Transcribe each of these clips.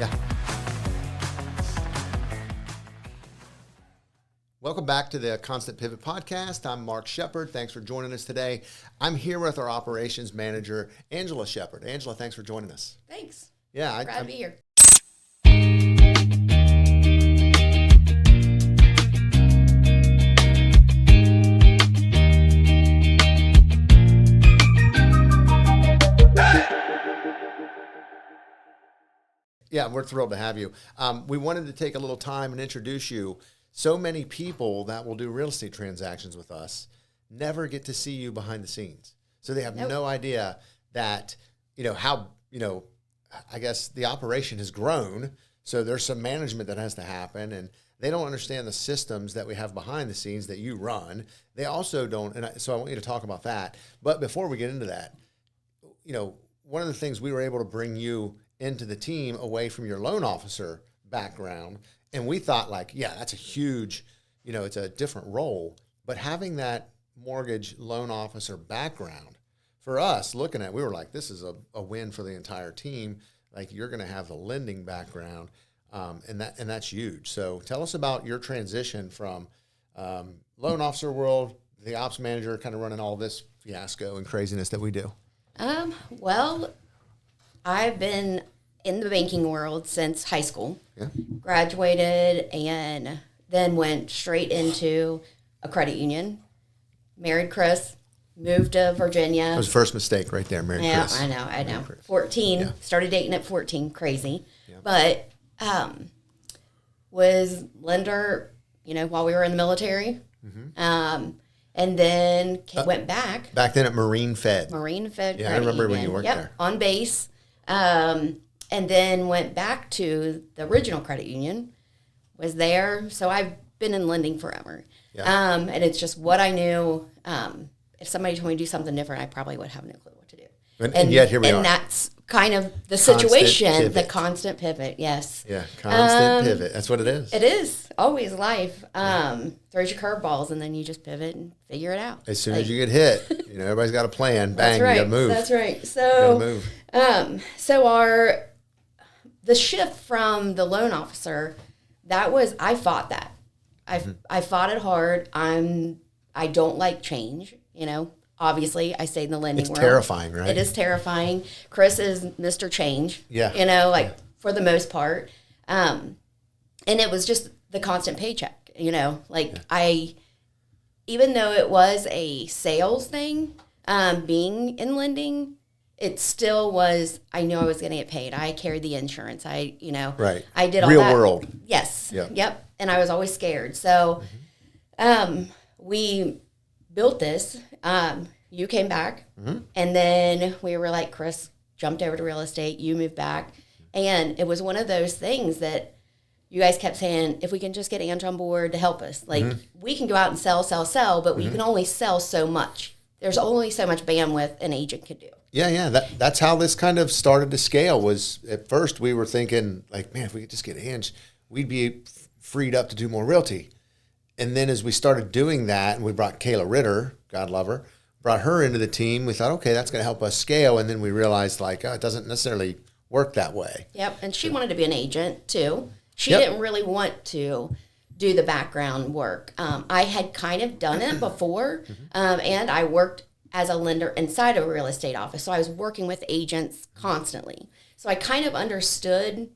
Yeah. Welcome back to the Constant Pivot Podcast. I'm Mark Shepard. Thanks for joining us today. I'm here with our operations manager, Angela Shepard. Angela, thanks for joining us. Thanks. Yeah, Glad to be here. Yeah, we're thrilled to have you. We wanted to take a little time and introduce you. So many people that will do real estate transactions with us never get to see you behind the scenes. So they have no idea that, how, I guess the operation has grown. So there's some management that has to happen, and they don't understand the systems that we have behind the scenes that you run. They also don't. So I want you to talk about that. But before we get into that, one of the things we were able to bring you into the team away from your loan officer background. And we thought that's a huge, it's a different role. But having that mortgage loan officer background for us looking at, we were like, this is a win for the entire team. Like, you're going to have the lending background. And that's huge. So tell us about your transition from loan officer world, the ops manager, kind of running all this fiasco and craziness that we do. Well, I've been in the banking world since high school. Yeah. Graduated and then went straight into a credit union. Married Chris, moved to Virginia. That was the first mistake right there, married Chris. I know. 14, started dating at 14, crazy. Yeah. But was lender, while we were in the military. Mm-hmm. And then went back. Back then at Marine Fed. Yeah, I remember when you worked there. On base. And then went back to the original credit union, was there. So I've been in lending forever. Yeah. And it's just what I knew. If somebody told me to do something different, I probably would have no clue what to do. And yet here we are. And that's kind of the situation, the constant pivot, yes. Yeah, constant pivot. That's what it is. It is. Always life. Throws you curveballs, and then you just pivot and figure it out. As soon as you get hit, everybody's got a plan. Bang, you got to move. That's right. So, the shift from the loan officer, I fought that. I fought it hard. I don't like change, Obviously, I stayed in the lending world. It's terrifying, right? It is terrifying. Chris is Mr. Change, for the most part. And it was just the constant paycheck, even though it was a sales thing, being in lending, it still was, I knew I was going to get paid. I carried the insurance. Right. I did all Real that. world. Yes. Yep. And I was always scared. So we built this. You came back. Mm-hmm. And then we were like, Chris jumped over to real estate. You moved back. And it was one of those things that you guys kept saying, if we can just get Ange on board to help us. We can go out and sell, but we can only sell so much. There's only so much bandwidth an agent could do. Yeah. That's how this kind of started to scale. Was at first we were thinking man, if we could just get Ange, we'd be freed up to do more realty. And then as we started doing that, and we brought Kayla Ritter, God love her, brought her into the team, we thought, okay, that's going to help us scale. And then we realized it doesn't necessarily work that way. Yep. And she wanted to be an agent too. She didn't really want to do the background work. I had kind of done it before, and I worked as a lender inside of a real estate office. So I was working with agents constantly. So I kind of understood.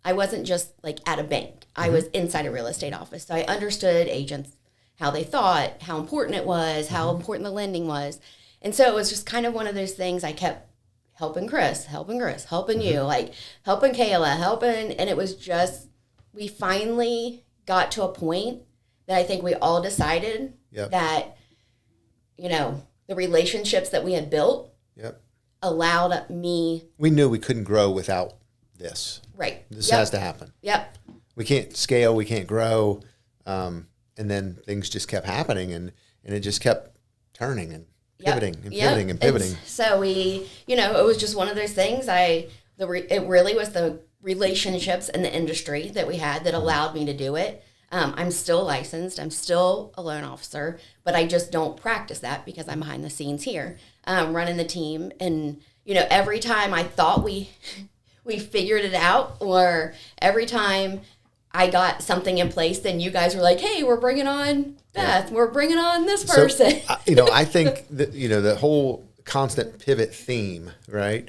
I wasn't just at a bank. I was inside a real estate office. So I understood agents, how they thought, how important it was, how important the lending was. And so it was just kind of one of those things. I kept helping Chris, helping you, helping Kayla, and it was just, we finally got to a point that I think we all decided that, the relationships that we had built allowed me. We knew we couldn't grow without this. Right. This has to happen. Yep. We can't scale, we can't grow. And then things just kept happening and it just kept turning and pivoting and pivoting and pivoting. And so we, it was just one of those things. It really was the relationships in the industry that we had that allowed me to do it. I'm still licensed. I'm still a loan officer, but I just don't practice that because I'm behind the scenes here, running the team. And, every time I thought we we figured it out, or every time I got something in place, then you guys were like, hey, we're bringing on Beth, we're bringing on this person. So, I think that, the whole constant pivot theme, right?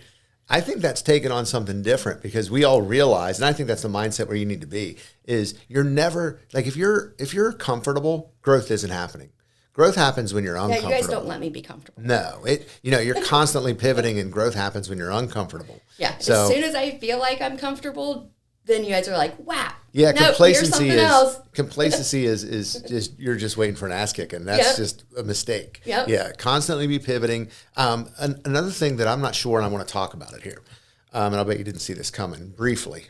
I think that's taken on something different because we all realize, and I think that's the mindset where you need to be, is you're never, like if you're comfortable, growth isn't happening. Growth happens when you're uncomfortable. Yeah, you guys don't let me be comfortable. No, you're constantly pivoting, and growth happens when you're uncomfortable. Yeah, so, as soon as I feel like I'm comfortable, then you guys are like, wow. Yeah, no, complacency else. is just you're just waiting for an ass kicking. That's just a mistake. Yep. Yeah, constantly be pivoting. Another thing that I'm not sure, and I want to talk about it here, and I'll bet you didn't see this coming. Briefly,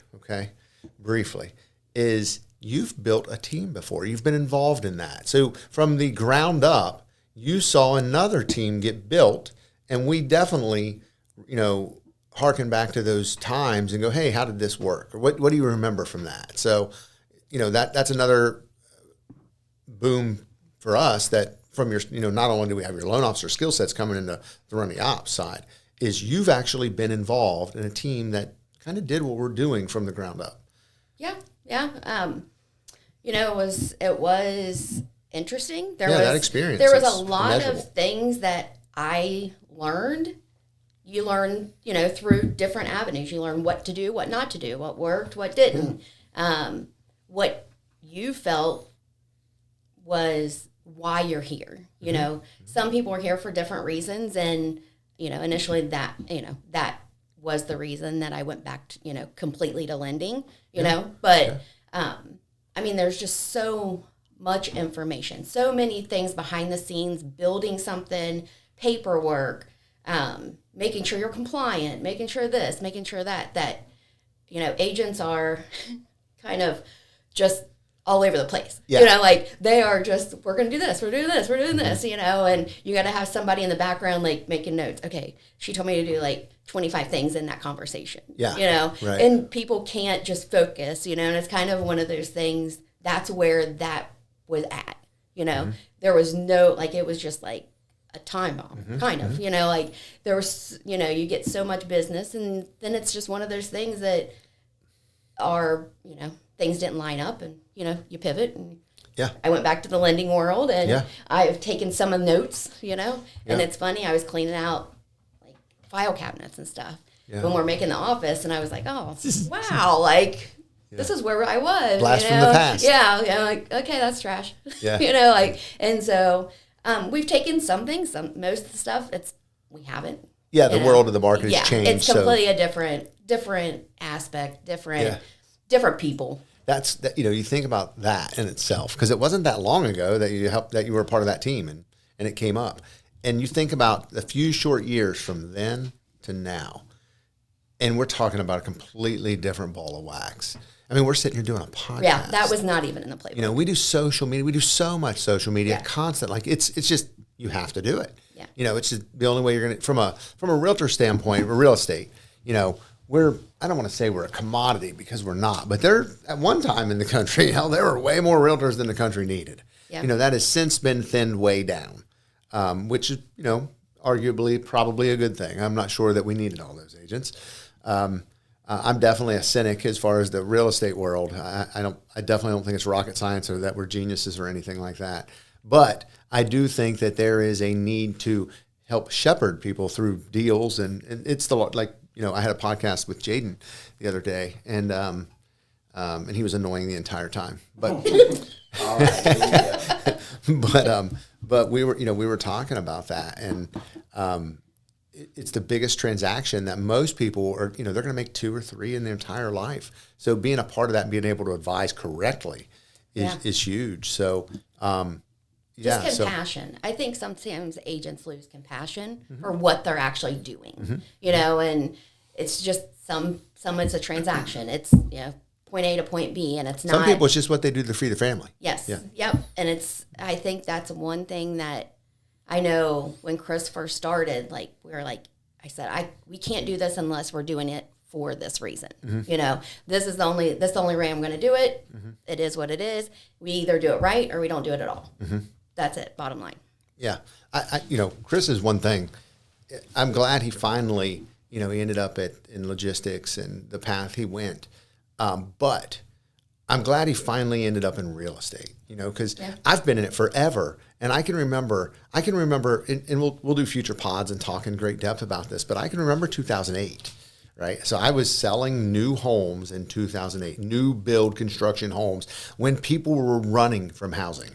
is you've built a team before. You've been involved in that. So from the ground up, you saw another team get built, and we definitely, harken back to those times and go, hey, how did this work? Or what do you remember from that? So, that's another boom for us, that from your, not only do we have your loan officer skill sets coming into the run the ops side, is you've actually been involved in a team that kind of did what we're doing from the ground up. Yeah. It was interesting. That experience. There was a lot of things that I learned. You learn, through different avenues. You learn what to do, what not to do, what worked, what didn't. What you felt was why you're here. Some people are here for different reasons, and initially that was the reason that I went back to, completely to lending. But there's just so much information, so many things behind the scenes, building something, paperwork. Making sure you're compliant, making sure this, making sure that, agents are kind of just all over the place. Yeah. They are just, we're going to do this, we're doing this, we're doing this, and you got to have somebody in the background, making notes. Okay, she told me to do 25 things in that conversation. Yeah. Right. And people can't just focus, and it's kind of one of those things, that's where that was at, There was no, it was just a time bomb, kind of, there was, you get so much business, and then it's just one of those things that are, things didn't line up, and, you pivot, and I went back to the lending world, and I've taken some of the notes, and it's funny, I was cleaning out file cabinets and stuff when we're making the office, and I was like, oh, wow, this is where I was. Blast from the past. Yeah, okay, that's trash. Yeah. And so we've taken some things, most of the stuff, we haven't. Yeah, the world of the market has changed. It's completely a different aspect, different people. That's you think about that in itself, because it wasn't that long ago that you were a part of that team, and it came up. And you think about a few short years from then to now, and we're talking about a completely different ball of wax. We're sitting here doing a podcast. Yeah, that was not even in the playbook. We do social media. We do so much social media, constant. It's just, you have to do it. Yeah. It's just the only way you're going to, from a realtor standpoint, real estate, we're, I don't want to say we're a commodity, because we're not, but at one time in the country, there were way more realtors than the country needed. Yeah. That has since been thinned way down, which is, arguably probably a good thing. I'm not sure that we needed all those agents. I'm definitely a cynic as far as the real estate world. I definitely don't think it's rocket science, or that we're geniuses or anything like that. But I do think that there is a need to help shepherd people through deals, and it's I had a podcast with Jaden the other day, and he was annoying the entire time. But but we were talking about that, and it's the biggest transaction that most people are, they're going to make 2 or 3 in their entire life. So being a part of that and being able to advise correctly is huge. So, just compassion. I think sometimes agents lose compassion for what they're actually doing, and it's just some it's a transaction. It's, point A to point B, and it's not. Some people, it's just what they do to feed their family. Yes. Yeah. Yep. And I think that's one thing that I know when Chris first started, we were I said, we can't do this unless we're doing it for this reason. This is the only way I'm going to do it. It is what it is. We either do it right or we don't do it at all. That's it. Bottom line. Yeah. Chris is one thing. I'm glad he finally you know, he ended up in logistics and the path he went. But I'm glad he finally ended up in real estate, you know, because I've been in it forever. And I can remember, and we'll do future pods and talk in great depth about this, but I can remember 2008, right? So I was selling new homes in 2008, new build construction homes, when people were running from housing,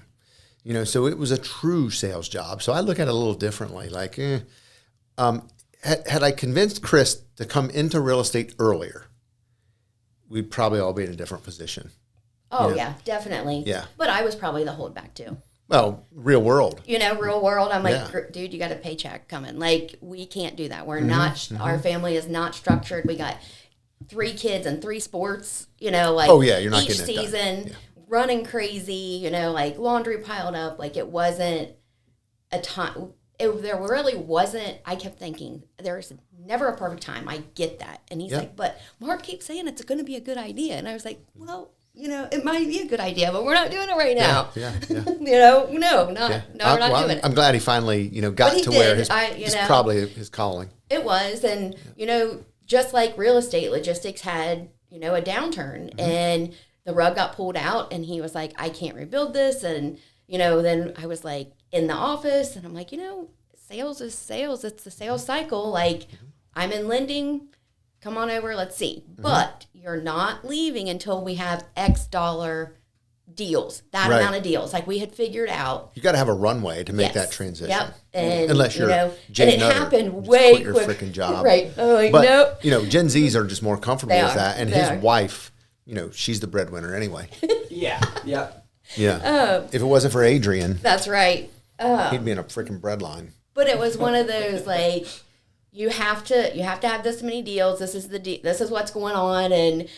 you know, so it was a true sales job. So I look at it a little differently, like, had I convinced Chris to come into real estate earlier, we'd probably all be in a different position. Oh, yeah, definitely. Yeah. But I was probably the holdback too. Well, real world. You know, real world. I'm like, dude, you got a paycheck coming. Like, we can't do that. We're not, our family is not structured. We got 3 kids and 3 sports, you know, like you're not each getting it season, done. running crazy, you know, like laundry piled up. Like, it wasn't a time. There really wasn't. I kept thinking, there's never a perfect time. I get that. And he's like, but Mark keeps saying it's going to be a good idea. And I was like, well, you know, it might be a good idea, but we're not doing it right now. Yeah. You know, no, we're not doing it. I'm glad he finally, you know, got to where it's probably his calling. It was. And, you know, just like real estate, logistics had, you know, a downturn and the rug got pulled out and he was like, I can't rebuild this. And, you know, then I was like in the office and I'm like, you know, sales is sales. It's the sales cycle. Like, I'm in lending. Come on over, let's see. But you're not leaving until we have X dollar deals, that amount of deals. Like, we had figured out. You got to have a runway to make that transition. Yep. And, unless you're, you know, Jay and it Nutter, happened way quit your quick. freaking job. Right. Oh, like, but, nope. you know, Gen Zs are just more comfortable with that. And his are. wife, you know, she's the breadwinner anyway. Yeah. If it wasn't for Adrian, That's right. he'd be in a freaking breadline. But it was one of those, like, you have to have this many deals. This is this is what's going on, and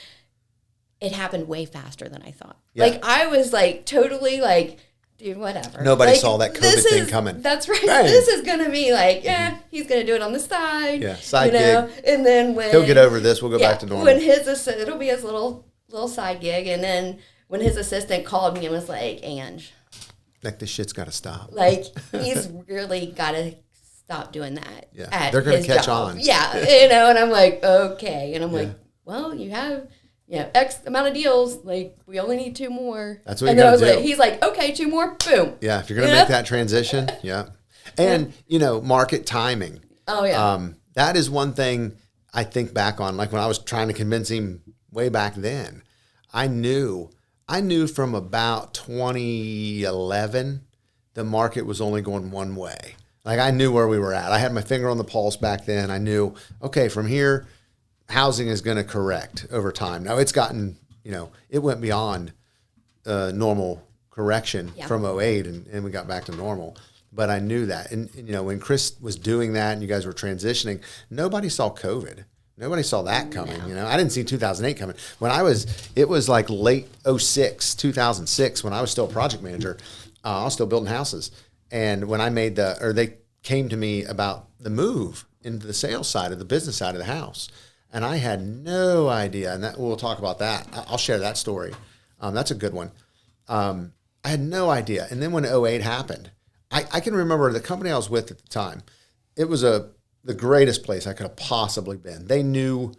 it happened way faster than I thought. Yeah. Like, I was like totally like, dude, whatever. Nobody like, saw that COVID thing coming. That's right. Bang. This is gonna be like, he's gonna do it on the side. Yeah, side you know? gig. And then when He'll get over this, we'll go back to normal. When it'll be his little side gig, and then when his assistant called me and was like, Ange, like, this shit's got to stop. like, he's really got to stop doing that. Yeah, they're going to catch on. Yeah, you know, and I'm like, okay. And I'm like, well, you have, X amount of deals. Like, we only need 2 more. That's what you got to do. Like, he's like, okay, 2 more, boom. Yeah, if you're going to make that transition, And, you know, market timing. Oh, yeah. That is one thing I think back on. Like, when I was trying to convince him way back then, I knew from about 2011, the market was only going one way. Like, I knew where we were at. I had my finger on the pulse back then. I knew, okay, from here, housing is going to correct over time. Now, it's gotten, you know, it went beyond normal correction from 2008, and we got back to normal. But I knew that. And, you know, when Chris was doing that and you guys were transitioning, nobody saw COVID. Nobody saw that coming. You know, I didn't see 2008 coming. It was like late 2006, when I was still a project manager. I was still building houses. And when I they came to me about the move into the sales side of the business side of the house. And I had no idea. And we'll talk about that. I'll share that story. That's a good one. I had no idea. And then when 2008 happened, I can remember the company I was with at the time. It was the greatest place I could have possibly been. They knew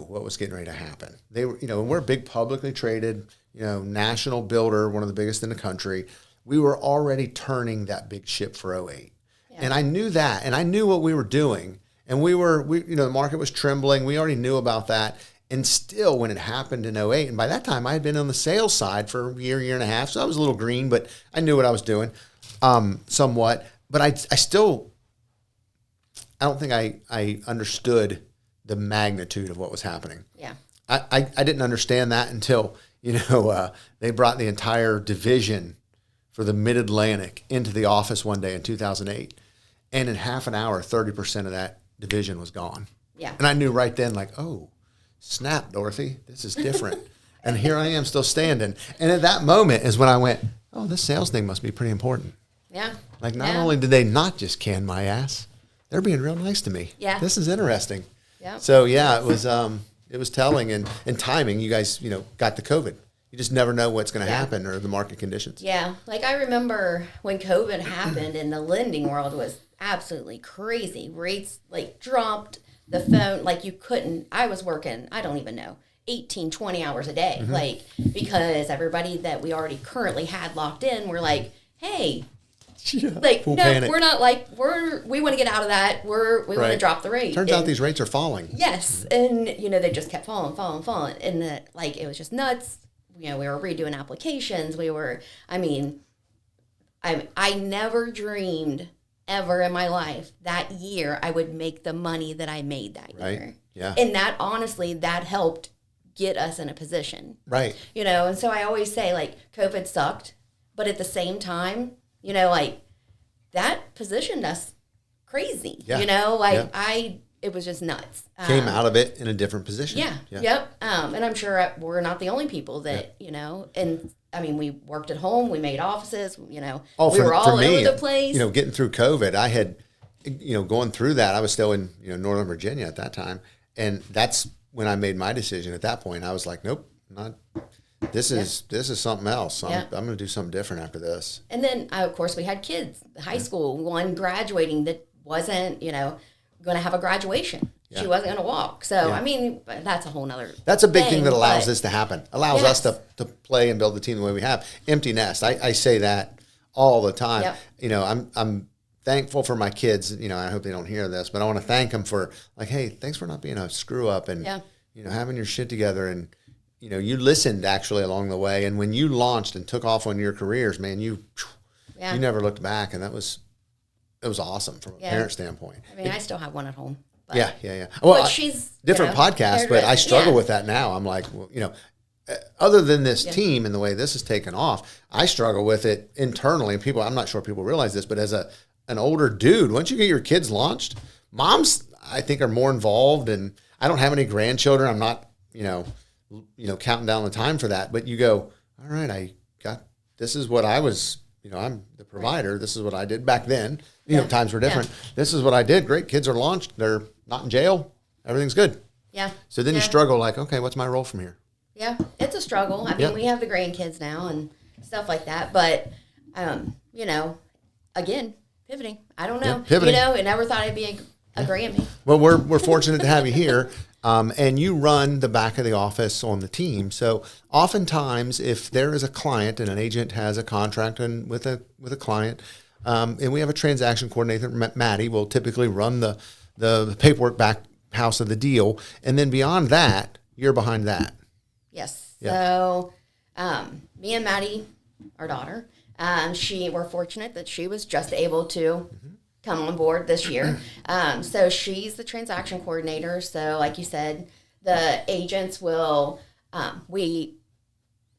what was getting ready to happen. They were, you know, and we're a big publicly traded, you know, national builder, one of the biggest in the country. We were already turning that big ship for 2008. Yeah. And I knew that, and I knew what we were doing. And we you know, the market was trembling. We already knew about that. And still, when it happened in 2008, and by that time I had been on the sales side for a year and a half, so I was a little green, but I knew what I was doing, somewhat. But I don't think I understood the magnitude of what was happening. Yeah. I didn't understand that until, you know, they brought the entire division for the Mid-Atlantic into the office one day in 2008. And in half an hour, 30% of that division was gone. Yeah. And I knew right then, like, oh, snap, Dorothy, this is different. And here I am still standing. And at that moment is when I went, oh, this sales thing must be pretty important. Yeah. Like, not only did they not just can my ass, they're being real nice to me. Yeah. This is interesting. Yeah. So, yeah, it was telling and timing. You guys, you know, got the COVID. You just never know what's going to happen or the market conditions. Yeah. Like, I remember when COVID happened and the lending world was absolutely crazy. Rates, like, dropped the phone, like you couldn't, I was working, I don't even know, 18, 20 hours a day, like, because everybody that we already currently had locked in were like, hey, like, Full no, panic. we're not like, we want to get out of that. We want to Right. drop the rate. Turns out these rates are falling. Yes. And, they just kept falling. And it was just nuts. We were redoing applications. I never dreamed ever in my life that year I would make the money that I made that Right. year. Yeah. And that, honestly, that helped get us in a position. Right. And so I always say, like, COVID sucked, but at the same time, that positioned us crazy. Yeah. Yeah. It was just nuts. Came out of it in a different position. Yeah. Yep. And I'm sure we're not the only people that, and we worked at home, we made offices, Oh, we were all over the place. Getting through COVID, I had, going through that, I was still in, Northern Virginia at that time. And that's when I made my decision. At that point, I was like, nope, this is something else. I'm going to do something different after this. And then, of course, we had kids, high school, one graduating that wasn't, going to have a graduation. Yeah. She wasn't going to walk. So, Yeah. that's a whole nother That's a big thing that allows but- this to happen. Allows us to play and build the team the way we have. Empty nest. I say that all the time. Yep. I'm thankful for my kids. I hope they don't hear this, but I want to thank them for, like, hey, thanks for not being a screw up and having your shit together, and you listened actually along the way. And when you launched and took off on your careers, man, you never looked back, and it was awesome from a parent standpoint. I still have one at home. But, Yeah. Well, but she's different podcast, but I struggle with. with that now. I'm like, well, other than this team and the way this has taken off, I struggle with it internally. People, I'm not sure people realize this, but as an older dude, once you get your kids launched, moms, I think, are more involved. And I don't have any grandchildren. I'm not, counting down the time for that. But you go, all right, this is what I was, I'm the provider. This is what I did back then. Times were different. This is what I did. Great. Kids are launched. They're not in jail. Everything's good. Yeah. So then you struggle, like, okay, what's my role from here? Yeah, it's a struggle. We have the grandkids now and stuff like that. But, again, pivoting. I don't know. Yeah, pivoting. I never thought I'd be a Grammy. Well, we're fortunate to have you here. And you run the back of the office on the team. So oftentimes, if there is a client and an agent has a contract with a client, and we have a transaction coordinator, Maddie, will typically run the paperwork back house of the deal. And then beyond that, you're behind that. Yes. Yeah. So, me and Maddie, our daughter, we're fortunate that she was just able to come on board this year. So she's the transaction coordinator. So like you said, the agents will, we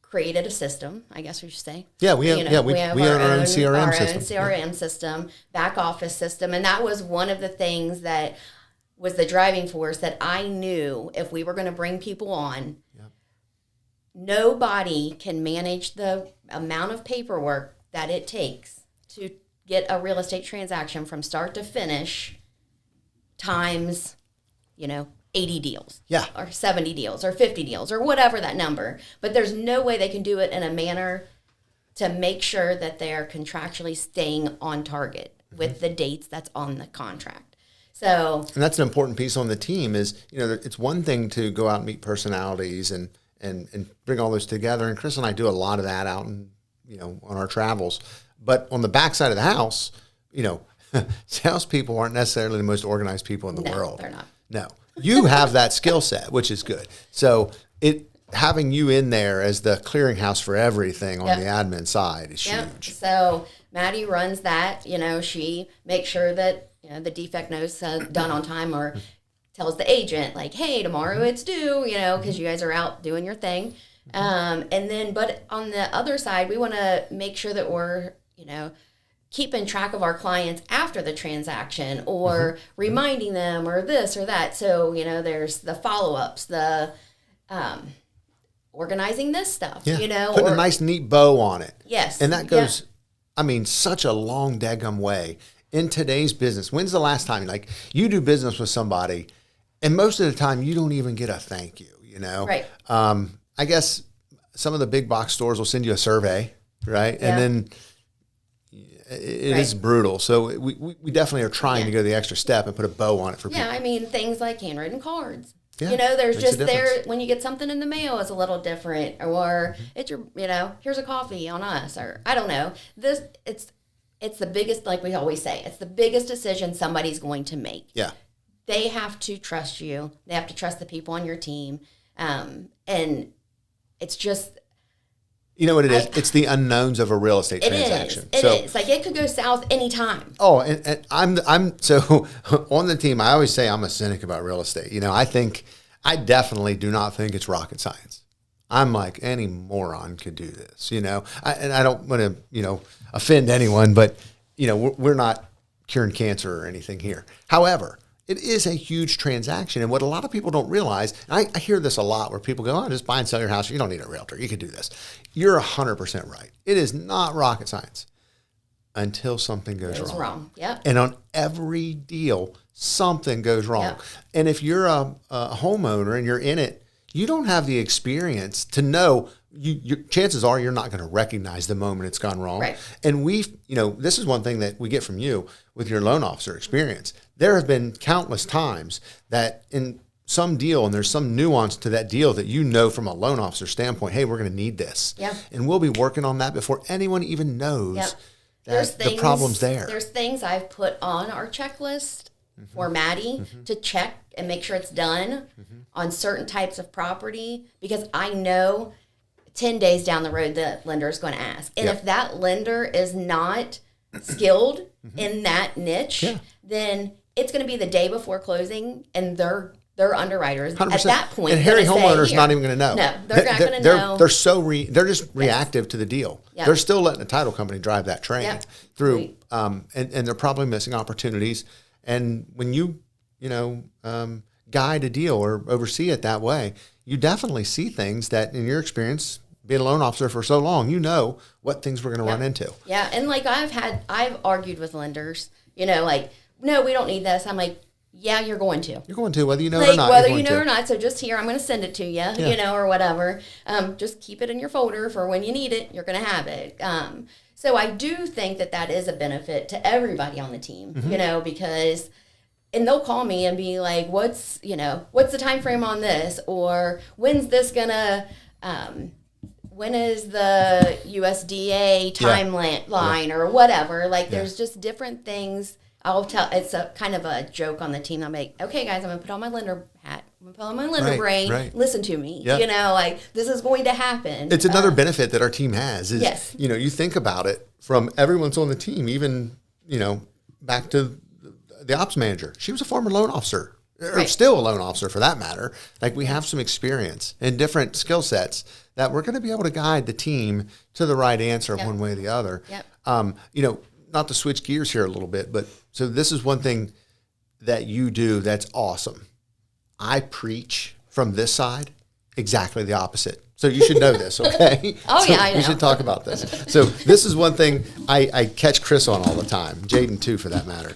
created a system, I guess we should say. Yeah, we own our own CRM system. Our own CRM system, back office system. And that was one of the things that was the driving force that I knew if we were going to bring people on, nobody can manage the amount of paperwork that it takes to get a real estate transaction from start to finish times, 80 deals. Yeah. Or 70 deals or 50 deals or whatever that number. But there's no way they can do it in a manner to make sure that they're contractually staying on target with the dates that's on the contract. So, and that's an important piece on the team is, it's one thing to go out and meet personalities and bring all those together. And Chris and I do a lot of that out on our travels. But on the backside of the house, salespeople aren't necessarily the most organized people in the world. They're not. No, you have that skill set, which is good. So having you in there as the clearinghouse for everything on the admin side is huge. So Maddie runs that. She makes sure that the defect note's done on time, or tells the agent like, "Hey, tomorrow it's due," because you guys are out doing your thing. And then, but on the other side, we want to make sure that we're keeping track of our clients after the transaction, or reminding them, or this or that. So there's the follow-ups, the organizing this stuff, putting a nice neat bow on it. Yes. And that goes, such a long daggum way in today's business. When's the last time, you do business with somebody and most of the time you don't even get a thank you, Right. I guess some of the big box stores will send you a survey, right? Yeah. And then it is brutal. So we definitely are trying to go the extra step and put a bow on it for people. Yeah, I mean, things like handwritten cards. Yeah, you know, there's makes a just there difference. when you get something in the mail, it's a little different, or it's your, you know, here's a coffee on us, or I don't know. It's the biggest, like we always say, it's the biggest decision somebody's going to make. Yeah. They have to trust you. They have to trust the people on your team, and it's just. You know what it is? It's the unknowns of a real estate transaction. It is. Like, it could go south anytime. Oh, and I'm so on the team. I always say I'm a cynic about real estate. You know, I definitely do not think it's rocket science. I'm like, any moron could do this. You know, and I don't want to offend anyone, but we're not curing cancer or anything here. However, it is a huge transaction. And what a lot of people don't realize, and I hear this a lot where people go, just buy and sell your house. You don't need a realtor. You can do this. You're 100% right. It is not rocket science until something goes wrong. Yep. And on every deal, something goes wrong. Yep. And if you're a homeowner and you're in it, you don't have the experience to know. Chances are you're not going to recognize the moment it's gone wrong. Right. And this is one thing that we get from you with your loan officer experience. There have been countless times that in some deal, and there's some nuance to that deal that from a loan officer standpoint, hey, we're going to need this. Yeah. And we'll be working on that before anyone even knows that the problem's there. There's things I've put on our checklist for Maddie to check and make sure it's done on certain types of property, because I know 10 days down the road, the lender is going to ask. And if that lender is not skilled in that niche, then it's going to be the day before closing, and their underwriters 100%. at that point. And Harry Homeowner's say, not even going to know. No, they're not going to know. They're just reactive to the deal. Yep. They're still letting the title company drive that train through, Right. and they're probably missing opportunities. And when you guide a deal or oversee it that way, you definitely see things that, in your experience, being a loan officer for so long, what things we're going to run into. Yeah, and like I've argued with lenders, like, no, we don't need this. I'm like, yeah, you're going to. You're going to, whether you know it like, or not. Whether you know or not. So just here, I'm going to send it to you, or whatever. Just keep it in your folder for when you need it. You're going to have it. So I do think that is a benefit to everybody on the team, because, and they'll call me and be like, what's the time frame on this? Or when's this going to, when is the USDA timeline or whatever? Like, there's just different things. I'll tell, it's a kind of a joke on the team. I'm like, okay, guys, I'm going to put on my lender hat. I'm going to put on my lender brain. Right. Listen to me. Yeah. Like, this is going to happen. It's another benefit that our team has is, Yes. You think about it from everyone's on the team, even, back to the ops manager. She was a former loan officer, or still a loan officer for that matter. Like, we have some experience and different skill sets that we're going to be able to guide the team to the right answer one way or the other. Yep. Not to switch gears here a little bit, but so this is one thing that you do that's awesome. I preach from this side exactly the opposite. So you should know this, okay? Oh, So yeah, I know. we should talk about this. So this is one thing I catch Chris on all the time, Jaden too, for that matter.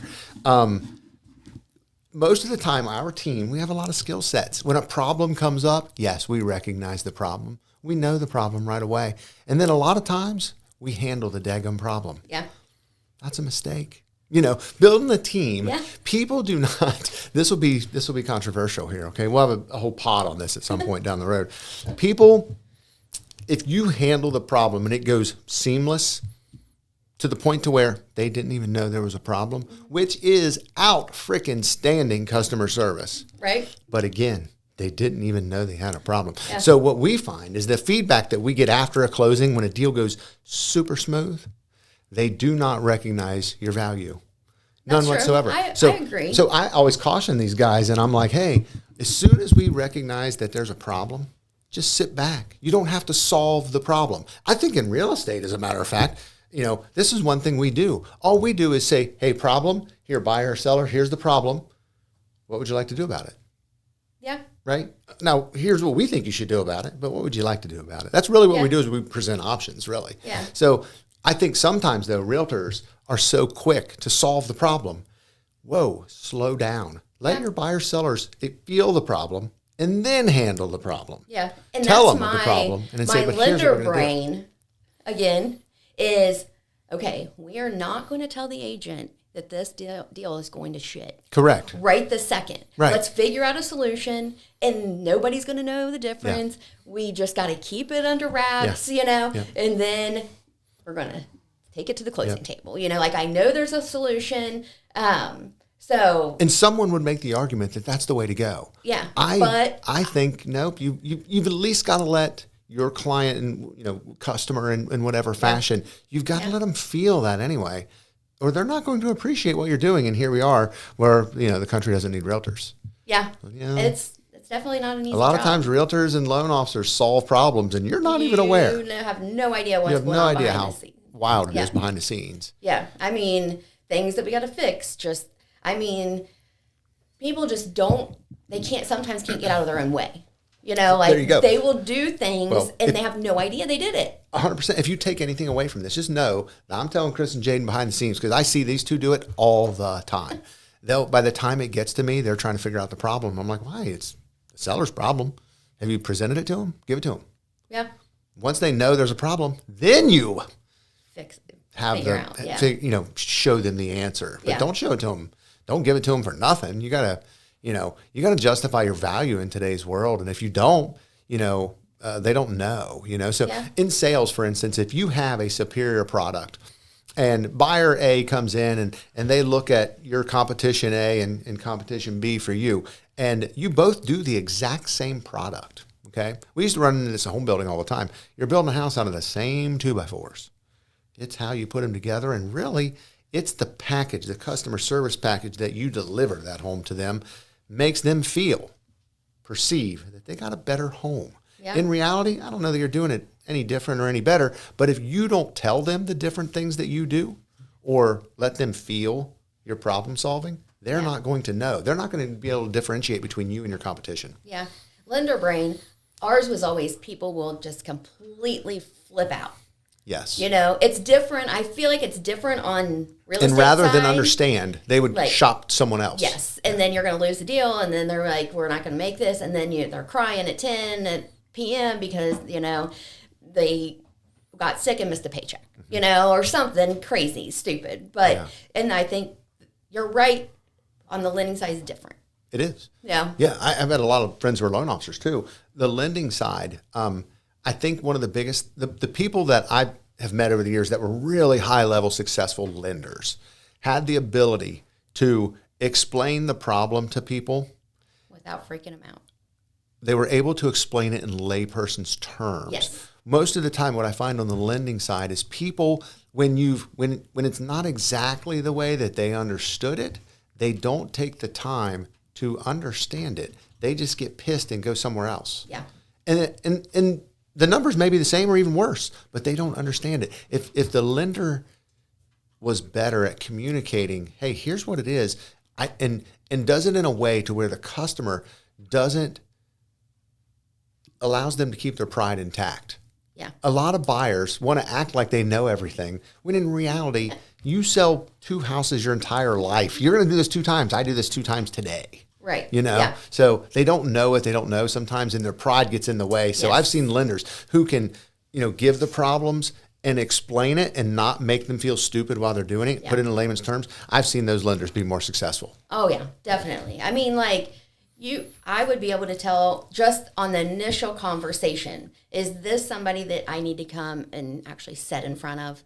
Most of the time, our team, we have a lot of skill sets. When a problem comes up, yes, we recognize the problem. We know the problem right away. And then a lot of times, we handle the daggum problem. Yeah. That's a mistake. Building a team, people do not, this will be controversial here, okay? We'll have a whole pod on this at some point down the road. People, if you handle the problem and it goes seamless to the point to where they didn't even know there was a problem, which is out frickin' standing customer service. Right. But again, they didn't even know they had a problem. Yeah. So what we find is the feedback that we get after a closing when a deal goes super smooth, they do not recognize your value. None That's true. whatsoever. I agree. So I always caution these guys, and I'm like, hey, as soon as we recognize that there's a problem, just sit back. You don't have to solve the problem. I think in real estate, as a matter of fact, this is one thing we do. All we do is say, hey, problem, here, buyer or seller, here's the problem. What would you like to do about it? Yeah. Right? Now, here's what we think you should do about it, but what would you like to do about it? That's really what we do, is we present options, really. Yeah. So I think sometimes, though, realtors are so quick to solve the problem. Whoa, slow down. Let your buyer sellers feel the problem and then handle the problem. Yeah. And Tell that's them the problem and then my say, but here's what lender we're gonna do. brain, again, is, okay, we are not going to tell the agent that this deal is going to shit. Correct. Right the second. Right. Let's figure out a solution, and nobody's going to know the difference. Yeah. We just got to keep it under wraps, and then we're going to take it to the closing table. Like I know there's a solution. And someone would make the argument that that's the way to go. Yeah. I think, nope, you've at least got to let your client and, customer in whatever fashion, you've got to let them feel that anyway, or they're not going to appreciate what you're doing. And here we are where, the country doesn't need realtors. Yeah. It's definitely not an easy job. A lot of times realtors and loan officers solve problems and you're not even aware. You have no idea what's going on behind the scenes. Wild it is behind the scenes. Yeah. I mean, things that we got to fix. People just sometimes can't get out of their own way. There you go. They will do things and they have no idea they did it. 100%. If you take anything away from this, just know that I'm telling Chris and Jaden behind the scenes because I see these two do it all the time. By the time it gets to me, they're trying to figure out the problem. I'm like, why? It's the seller's problem. Have you presented it to them? Give it to them. Yeah. Once they know there's a problem, then you show them the answer. But don't show it to them. Don't give it to them for nothing. You gotta justify your value in today's world. And if you don't, they don't know, So in sales, for instance, if you have a superior product and buyer A comes in and they look at your competition A and competition B for you, and you both do the exact same product. Okay. We used to run into this in home building all the time. You're building a house out of the same 2x4s. It's how you put them together. And really, it's the package, the customer service package that you deliver that home to them makes them perceive that they got a better home. Yeah. In reality, I don't know that you're doing it any different or any better, but if you don't tell them the different things that you do or let them feel your problem solving, they're not going to know. They're not going to be able to differentiate between you and your competition. Yeah. Lender brain, ours was always people will just completely flip out. Yes. It's different. I feel like it's different on real estate And rather side. than understand, they would shop someone else. Yes. And then you're going to lose the deal. And then they're like, we're not going to make this. And then they're crying at 10 p.m. because, they got sick and missed a paycheck, or something crazy, stupid. But, and I think you're right on the lending side is different. It is. Yeah. Yeah. I've had a lot of friends who are loan officers too. The lending side, I think one of the biggest, the people that I have met over the years that were really high level successful lenders had the ability to explain the problem to people without freaking them out. They were able to explain it in layperson's terms. Yes. Most of the time, what I find on the lending side is people, when it's not exactly the way that they understood it, they don't take the time to understand it. They just get pissed and go somewhere else. Yeah. And the numbers may be the same or even worse, but they don't understand it. If the lender was better at communicating, hey, here's what it is, and does it in a way to where the customer allows them to keep their pride intact. Yeah. A lot of buyers want to act like they know everything, when in reality, you sell 2 houses your entire life. You're going to do this 2 times. I do this 2 times today. Right. Yeah. So they don't know what they don't know sometimes, and their pride gets in the way. So I've seen lenders who can, give the problems and explain it and not make them feel stupid while they're doing it, put it in layman's terms. I've seen those lenders be more successful. Oh, yeah, definitely. I mean, I would be able to tell just on the initial conversation, is this somebody that I need to come and actually sit in front of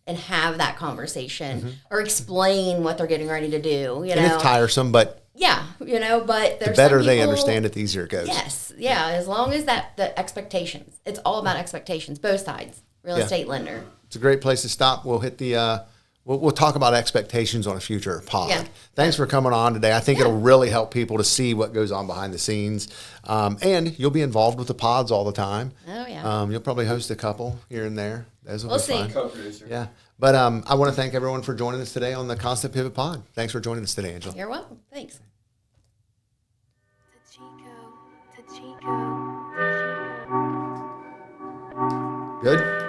and have that conversation or explain what they're getting ready to do, And it's tiresome, but but there's the better some they people, understand it, the easier it goes. Yes. Yeah. As long as the expectations, it's all about expectations, both sides, real estate lender. It's a great place to stop. We'll hit the, we'll talk about expectations on a future pod. Yeah. Thanks for coming on today. I think it'll really help people to see what goes on behind the scenes. And you'll be involved with the pods all the time. Oh, yeah. You'll probably host a couple here and there. Those will we'll be see. fun. Co-producer. Yeah. But I want to thank everyone for joining us today on the Constant Pivot Pod. Thanks for joining us today, Angela. You're welcome. Thanks. Good?